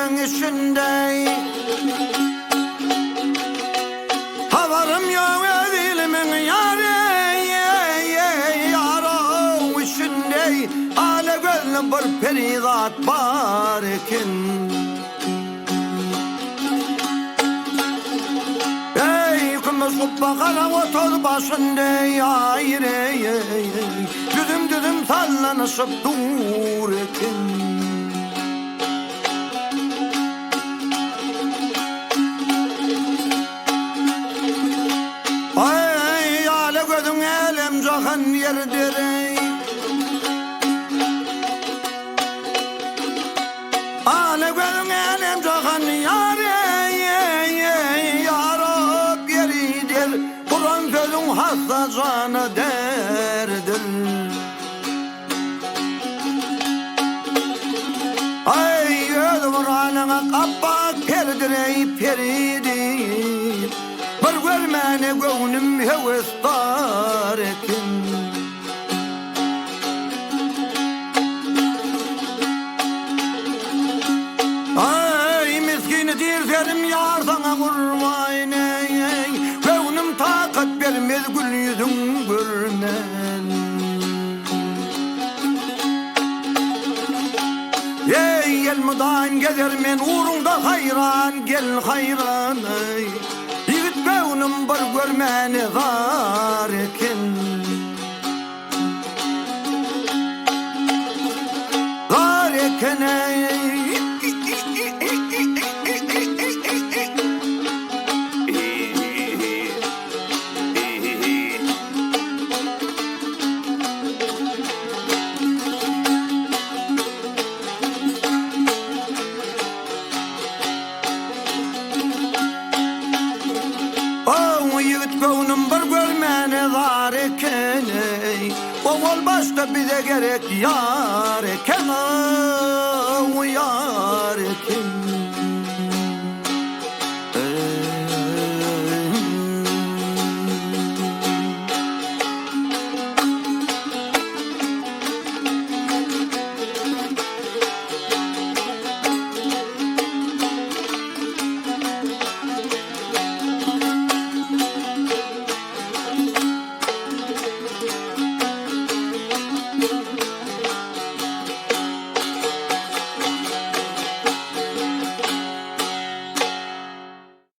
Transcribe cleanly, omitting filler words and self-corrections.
dilimin içinde. Havarım yok dilimin yâre, yarın içinde. Ale gönlüm bir peridat var iken. Subba kara otur başında yayre, düdüm düdüm sallanışıp dur ekin. Ay ale gözün elem cahan yerdir. Ale gözün elem cahan yare. Kur'an sözün hasta canı derdir. Ay Kur'an'a kapak perdirey peridir. Bir görmene gönlüm hevestar ekin. Ay miskini dirserim yar sana kurmayın. Takat vermez gül yüzün görmen. Ey el müdaim gezer men uğrunda hayran gel hayran. Yigit gönlüm bir görmeni var eken. Var eken ey. Yigit gönlüm bir görmeni var eken. Oğul başta bize gerek yar eken. Yar